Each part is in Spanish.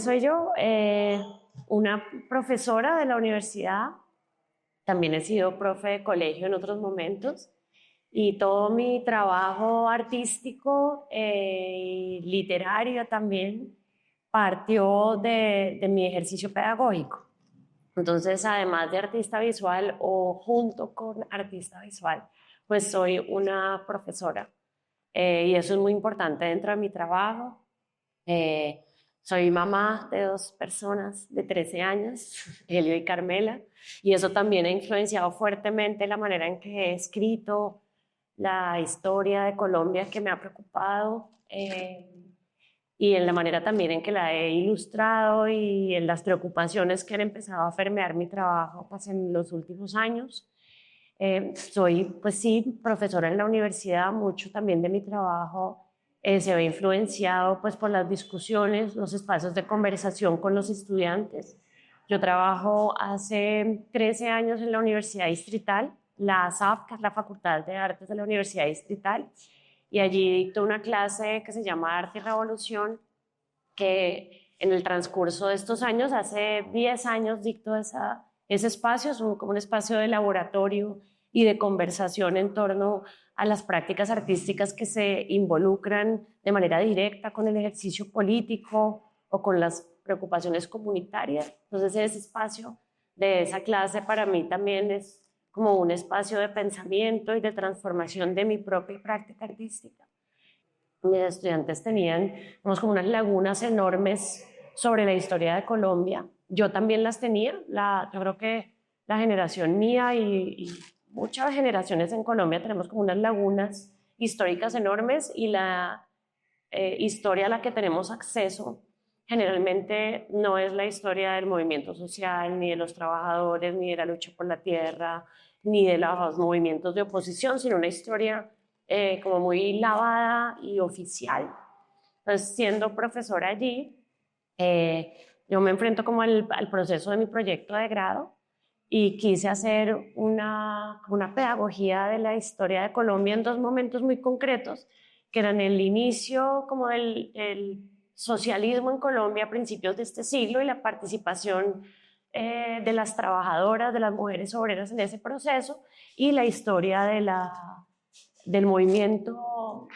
soy yo? Una profesora de la universidad. También he sido profe de colegio en otros momentos. Y todo mi trabajo artístico y literario también partió de mi ejercicio pedagógico. Entonces, además de artista visual o junto con artista visual, pues soy una profesora. Y eso es muy importante dentro de mi trabajo. Eh, Soy mamá de dos personas de 13 años, Helio y Carmela, y eso también ha influenciado fuertemente la manera en que he escrito la historia de Colombia, que me ha preocupado, y en la manera también en que la he ilustrado y en las preocupaciones que han empezado a permear mi trabajo pues, en los últimos años. Soy, pues sí, profesora en la universidad. Mucho también de mi trabajo se ve influenciado pues, por las discusiones, los espacios de conversación con los estudiantes. Yo trabajo hace 13 años en la Universidad Distrital, la ASAF, que es la Facultad de Artes de la Universidad Distrital, y allí dicto una clase que se llama Arte y Revolución, que en el transcurso de estos años, hace 10 años, dicto ese espacio, es como un espacio de laboratorio y de conversación en torno a las prácticas artísticas que se involucran de manera directa con el ejercicio político o con las preocupaciones comunitarias. Entonces ese espacio de esa clase para mí también es como un espacio de pensamiento y de transformación de mi propia práctica artística. Mis estudiantes tenían como unas lagunas enormes sobre la historia de Colombia. Yo también las tenía. Yo creo que la generación mía y muchas generaciones en Colombia tenemos como unas lagunas históricas enormes, y la historia a la que tenemos acceso generalmente no es la historia del movimiento social, ni de los trabajadores, ni de la lucha por la tierra, ni de los movimientos de oposición, sino una historia como muy lavada y oficial. Entonces, siendo profesora allí, yo me enfrento como al proceso de mi proyecto de grado y quise hacer una pedagogía de la historia de Colombia en dos momentos muy concretos, que eran el inicio como el socialismo en Colombia a principios de este siglo y la participación de las trabajadoras, de las mujeres obreras en ese proceso, y la historia del movimiento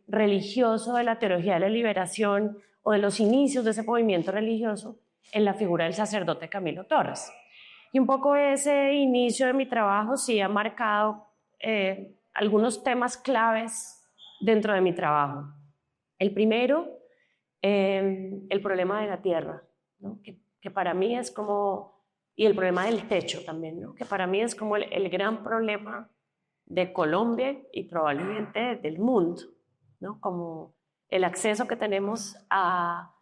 religioso, de la teología de la liberación o de los inicios de ese movimiento religioso en la figura del sacerdote Camilo Torres. Y un poco ese inicio de mi trabajo sí ha marcado algunos temas claves dentro de mi trabajo. El primero, el problema de la tierra, ¿no? que para mí es como, y el problema del techo también, ¿no? Que para mí es como el gran problema de Colombia y probablemente del mundo, ¿no? Como el acceso que tenemos a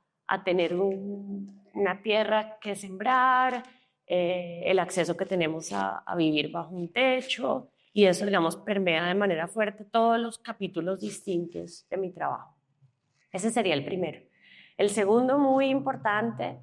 tener una tierra que sembrar, el acceso que tenemos a vivir bajo un techo, y eso, digamos, permea de manera fuerte todos los capítulos distintos de mi trabajo. Ese sería el primero. El segundo, muy importante,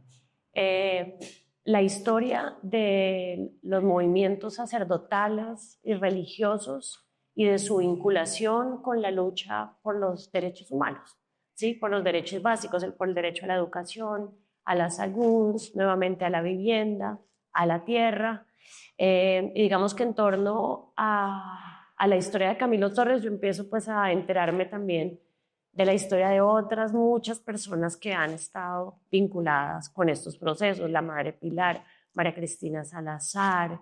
la historia de los movimientos sacerdotales y religiosos y de su vinculación con la lucha por los derechos humanos, ¿sí? Por los derechos básicos, por el derecho a la educación, a la salud, nuevamente a la vivienda, a la tierra. Y digamos que en torno a la historia de Camilo Torres yo empiezo pues a enterarme también de la historia de otras muchas personas que han estado vinculadas con estos procesos: la Madre Pilar, María Cristina Salazar,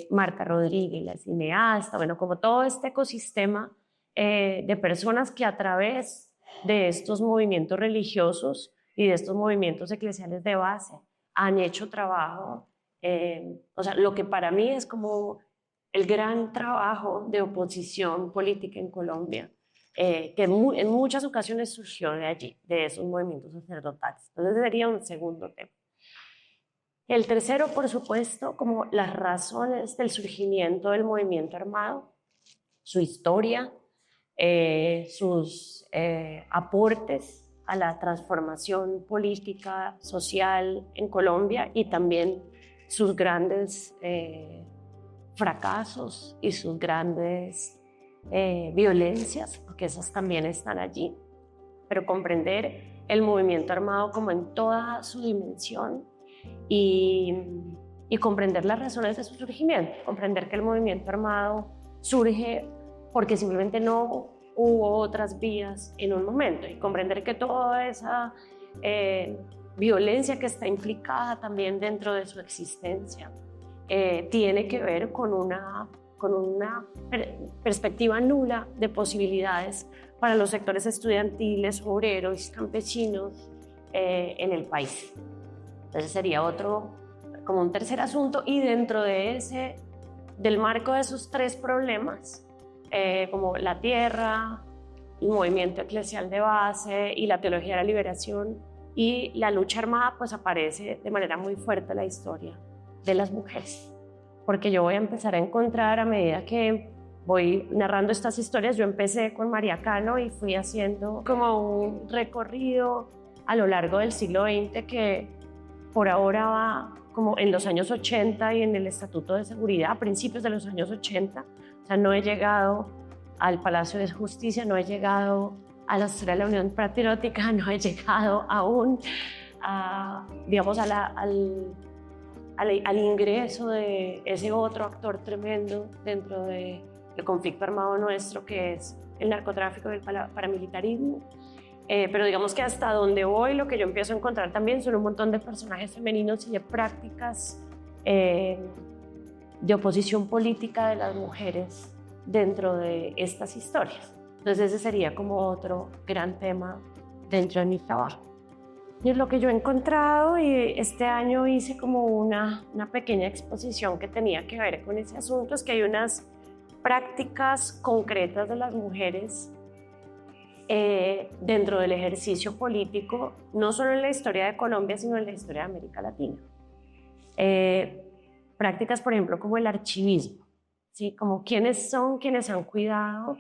Marta Rodríguez, la cineasta, bueno, como todo este ecosistema de personas que a través de estos movimientos religiosos y de estos movimientos eclesiales de base han hecho trabajo, o sea, lo que para mí es como el gran trabajo de oposición política en Colombia, que en muchas ocasiones surgió de allí, de esos movimientos sacerdotales. Entonces sería un segundo tema. El tercero, por supuesto, como las razones del surgimiento del movimiento armado, su historia, sus aportes a la transformación política, social en Colombia, y también sus grandes fracasos y sus grandes violencias, porque esas también están allí. Pero comprender el movimiento armado como en toda su dimensión y, y comprender las razones de su surgimiento, comprender que el movimiento armado surge porque simplemente no hubo otras vías en un momento y comprender que toda esa violencia que está implicada también dentro de su existencia tiene que ver con una perspectiva nula de posibilidades para los sectores estudiantiles, obreros, campesinos en el país. Entonces sería otro, como un tercer asunto, y dentro de del marco de esos tres problemas, como la tierra, el movimiento eclesial de base y la teología de la liberación y la lucha armada, pues aparece de manera muy fuerte la historia de las mujeres. Porque yo voy a empezar a encontrar a medida que voy narrando estas historias. Yo empecé con María Cano y fui haciendo como un recorrido a lo largo del siglo XX que por ahora va como en los años 80 y en el Estatuto de Seguridad, a principios de los años 80. O sea, no he llegado al Palacio de Justicia, no he llegado a la historia de la Unión Patriótica, no he llegado aún digamos, al ingreso de ese otro actor tremendo dentro del conflicto armado nuestro, que es el narcotráfico y el paramilitarismo. Pero digamos que hasta donde voy, lo que yo empiezo a encontrar también son un montón de personajes femeninos y de prácticas de oposición política de las mujeres dentro de estas historias. Entonces ese sería como otro gran tema dentro de mi trabajo. Y es lo que yo he encontrado, y este año hice como una pequeña exposición que tenía que ver con ese asunto. Es que hay unas prácticas concretas de las mujeres dentro del ejercicio político, no solo en la historia de Colombia, sino en la historia de América Latina. Prácticas, por ejemplo, como el archivismo, ¿sí? Como quiénes son quienes han cuidado.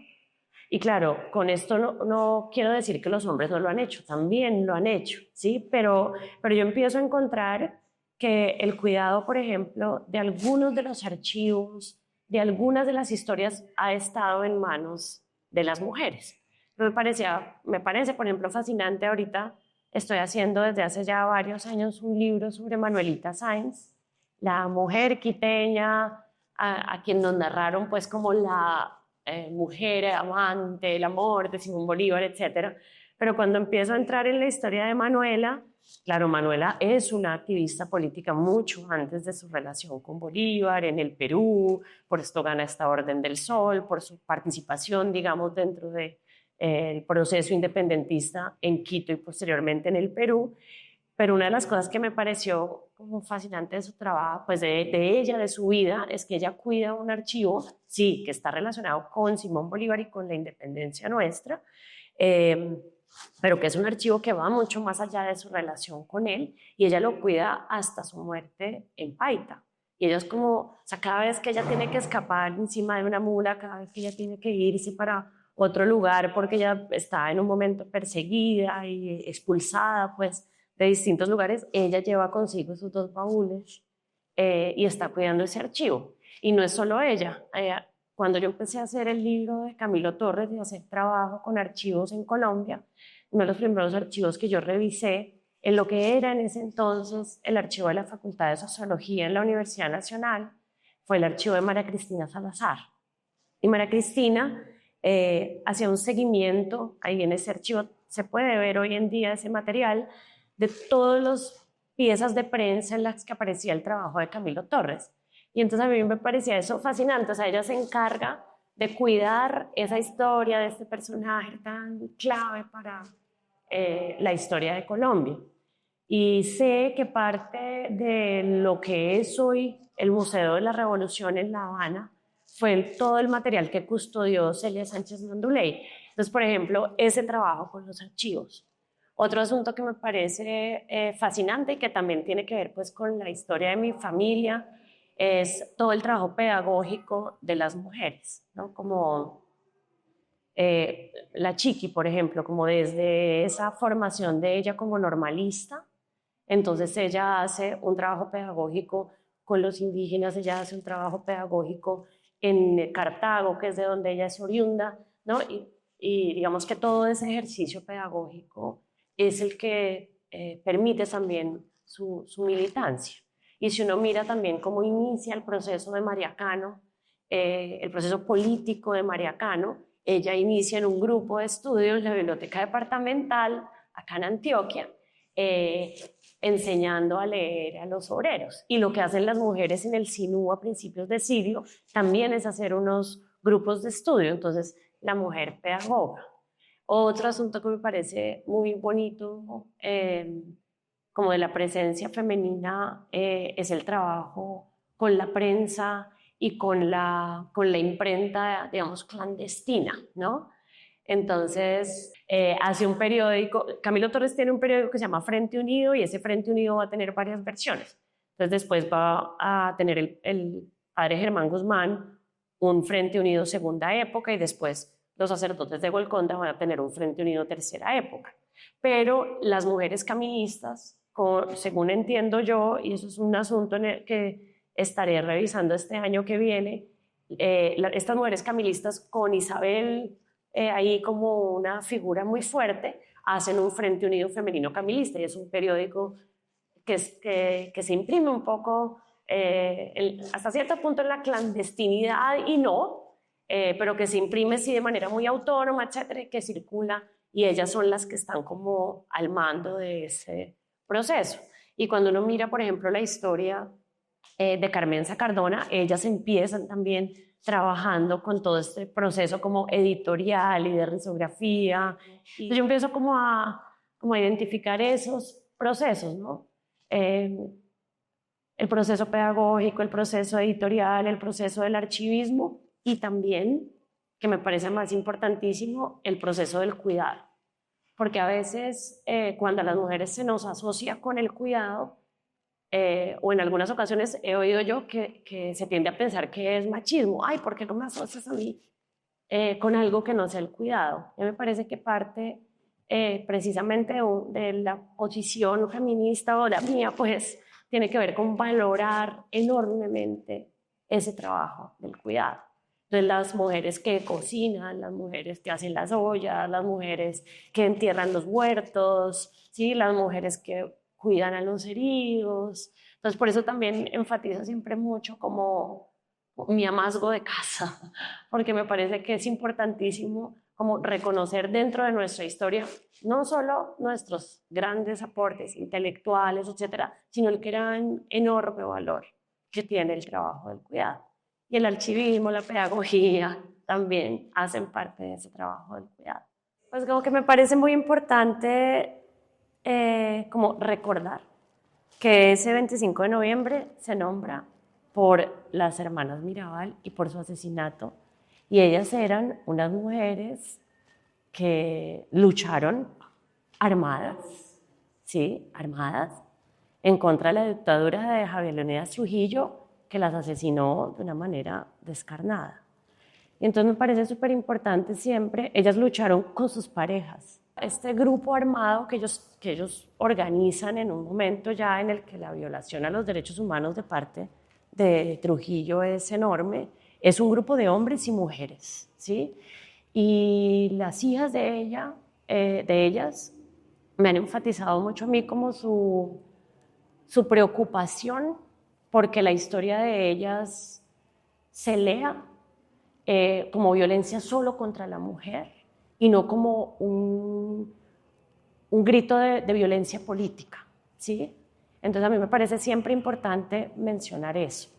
Y claro, con esto no quiero decir que los hombres no lo han hecho, también lo han hecho, ¿sí? Pero yo empiezo a encontrar que el cuidado, por ejemplo, de algunos de los archivos, de algunas de las historias, ha estado en manos de las mujeres. Me parece, por ejemplo, fascinante. Ahorita estoy haciendo desde hace ya varios años un libro sobre Manuelita Sáenz, la mujer quiteña, a quien nos narraron pues como la mujer amante, el amor de Simón Bolívar, etc. Pero cuando empiezo a entrar en la historia de Manuela, claro, Manuela es una activista política mucho antes de su relación con Bolívar en el Perú, por esto gana esta Orden del Sol, por su participación, digamos, dentro de el proceso independentista en Quito y posteriormente en el Perú. Pero una de las cosas que me pareció como fascinante de su trabajo, pues de ella, de su vida, es que ella cuida un archivo, sí, que está relacionado con Simón Bolívar y con la independencia nuestra, pero que es un archivo que va mucho más allá de su relación con él, y ella lo cuida hasta su muerte en Paita. Y ella es como, o sea, cada vez que ella tiene que escapar encima de una mula, cada vez que ella tiene que irse para otro lugar porque ella está en un momento perseguida y expulsada, pues, de distintos lugares, ella lleva consigo sus dos baúles y está cuidando ese archivo. Y no es solo ella. Cuando yo empecé a hacer el libro de Camilo Torres y hacer trabajo con archivos en Colombia, uno de los primeros archivos que yo revisé en lo que era en ese entonces el archivo de la Facultad de Sociología en la Universidad Nacional fue el archivo de María Cristina Salazar. Y María Cristina hacía un seguimiento, ahí en ese archivo se puede ver hoy en día ese material, de todas las piezas de prensa en las que aparecía el trabajo de Camilo Torres. Y entonces a mí me parecía eso fascinante. O sea, ella se encarga de cuidar esa historia de este personaje tan clave para la historia de Colombia. Y sé que parte de lo que es hoy el Museo de la Revolución en La Habana fue todo el material que custodió Celia Sánchez Manduley. Entonces, por ejemplo, ese trabajo con los archivos. Otro asunto que me parece fascinante y que también tiene que ver pues, con la historia de mi familia es todo el trabajo pedagógico de las mujeres, ¿no? Como la Chiqui, por ejemplo, como desde esa formación de ella como normalista, entonces ella hace un trabajo pedagógico con los indígenas, ella hace un trabajo pedagógico en Cartago, que es de donde ella es oriunda, ¿no? Y digamos que todo ese ejercicio pedagógico es el que permite también su militancia. Y si uno mira también cómo inicia el proceso de María Cano, el proceso político de María Cano, ella inicia en un grupo de estudios en la biblioteca departamental, acá en Antioquia, enseñando a leer a los obreros. Y lo que hacen las mujeres en el SINU a principios de siglo también es hacer unos grupos de estudio, entonces la mujer pedagoga. Otro asunto que me parece muy bonito, como de la presencia femenina, es el trabajo con la prensa y con la imprenta, digamos, clandestina, ¿no? Entonces, hace un periódico, Camilo Torres tiene un periódico que se llama Frente Unido y ese Frente Unido va a tener varias versiones. Entonces, después va a tener el padre Germán Guzmán un Frente Unido segunda época y después los sacerdotes de Golconda van a tener un Frente Unido tercera época. Pero las mujeres camilistas, según entiendo yo, y eso es un asunto en el que estaré revisando este año que viene, estas mujeres camilistas con Isabel ahí como una figura muy fuerte, hacen un Frente Unido Femenino Camilista y es un periódico que se imprime un poco hasta cierto punto en la clandestinidad y no, pero que se imprime sí de manera muy autónoma, etcétera, que circula y ellas son las que están como al mando de ese proceso. Y cuando uno mira, por ejemplo, la historia de Carmenza Cardona, ellas empiezan también trabajando con todo este proceso como editorial y de risografía. Entonces yo empiezo como a identificar esos procesos, ¿no? El proceso pedagógico, el proceso editorial, el proceso del archivismo y también, que me parece más importantísimo, el proceso del cuidado. Porque a veces cuando a las mujeres se nos asocia con el cuidado, o en algunas ocasiones he oído yo que se tiende a pensar que es machismo. Ay, ¿por qué no me asocias a mí con algo que no sea el cuidado? Y me parece que parte precisamente de la posición feminista o la mía, pues tiene que ver con valorar enormemente ese trabajo del cuidado. Entonces las mujeres que cocinan, las mujeres que hacen las ollas, las mujeres que entierran los huertos, ¿sí? Las mujeres que cuidan a los heridos. Entonces por eso también enfatizo siempre mucho como mi amazgo de casa, porque me parece que es importantísimo como reconocer dentro de nuestra historia no solo nuestros grandes aportes intelectuales, etcétera, sino el gran, enorme valor que tiene el trabajo del cuidado. Y el archivismo, la pedagogía también hacen parte de ese trabajo del cuidado. Pues como que me parece muy importante como recordar que ese 25 de noviembre se nombra por las hermanas Mirabal y por su asesinato. Y ellas eran unas mujeres que lucharon armadas, ¿sí? Armadas, en contra de la dictadura de Javier Leónidas Trujillo, que las asesinó de una manera descarnada. Y entonces me parece súper importante siempre, ellas lucharon con sus parejas. Este grupo armado que ellos organizan en un momento ya en el que la violación a los derechos humanos de parte de Trujillo es enorme, es un grupo de hombres y mujeres, ¿sí? Y las hijas de ellas me han enfatizado mucho a mí como su preocupación porque la historia de ellas se lea como violencia solo contra la mujer y no como un grito de violencia política, ¿sí? Entonces a mí me parece siempre importante mencionar eso.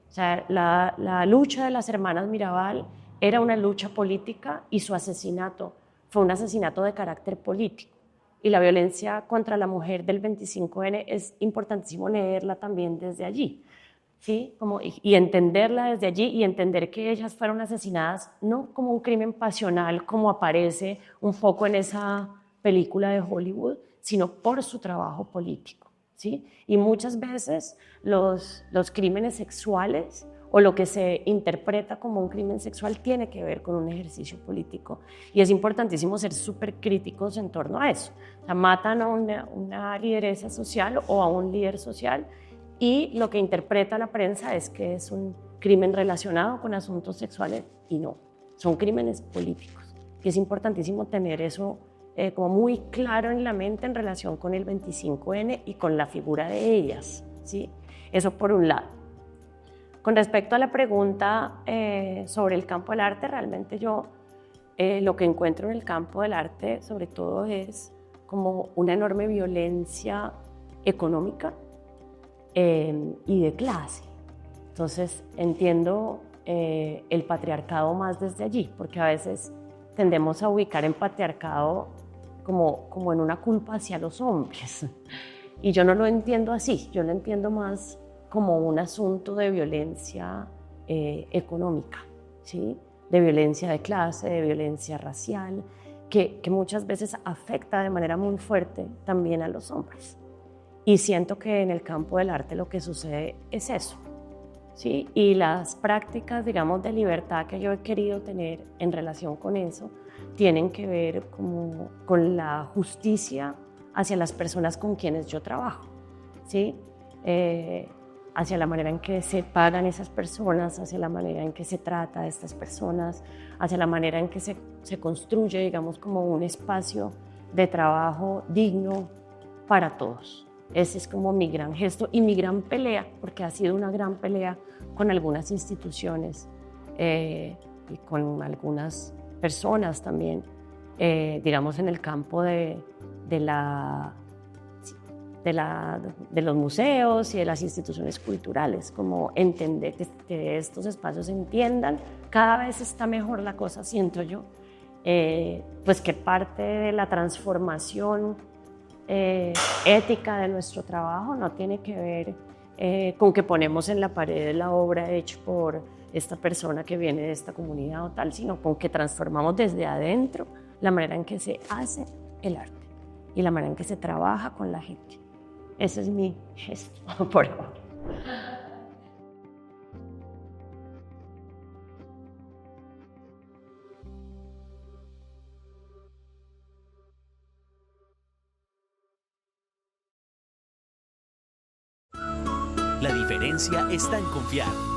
O sea, la lucha de las hermanas Mirabal era una lucha política y su asesinato fue un asesinato de carácter político. Y la violencia contra la mujer del 25N es importantísimo leerla también desde allí, ¿sí? Y entenderla desde allí y entender que ellas fueron asesinadas no como un crimen pasional como aparece un poco en esa película de Hollywood, sino por su trabajo político, ¿sí? Y muchas veces los crímenes sexuales o lo que se interpreta como un crimen sexual tiene que ver con un ejercicio político. Y es importantísimo ser súper críticos en torno a eso. O sea, matan a una lideresa social o a un líder social y lo que interpreta la prensa es que es un crimen relacionado con asuntos sexuales y no, son crímenes políticos. Y es importantísimo tener eso como muy claro en la mente en relación con el 25N y con la figura de ellas, ¿sí? Eso por un lado. Con respecto a la pregunta sobre el campo del arte, realmente yo lo que encuentro en el campo del arte sobre todo es como una enorme violencia económica y de clase. Entonces entiendo el patriarcado más desde allí, porque a veces tendemos a ubicar el patriarcado como en una culpa hacia los hombres. Y yo no lo entiendo así, yo lo entiendo más como un asunto de violencia económica, ¿sí? De violencia de clase, de violencia racial, que muchas veces afecta de manera muy fuerte también a los hombres. Y siento que en el campo del arte lo que sucede es eso, ¿sí? Y las prácticas, digamos, de libertad que yo he querido tener en relación con eso tienen que ver como con la justicia hacia las personas con quienes yo trabajo, ¿sí? Hacia la manera en que se pagan esas personas, hacia la manera en que se trata a estas personas, hacia la manera en que se construye, digamos, como un espacio de trabajo digno para todos. Ese es como mi gran gesto y mi gran pelea, porque ha sido una gran pelea con algunas instituciones y con algunas personas también, digamos, en el campo de los museos y de las instituciones culturales, como entender que estos espacios entiendan, cada vez está mejor la cosa, siento yo, pues que parte de la transformación ética de nuestro trabajo no tiene que ver con que ponemos en la pared la obra hecha por esta persona que viene de esta comunidad o tal, sino con que transformamos desde adentro la manera en que se hace el arte y la manera en que se trabaja con la gente. Ese es mi gesto por ahora. La diferencia está en confiar.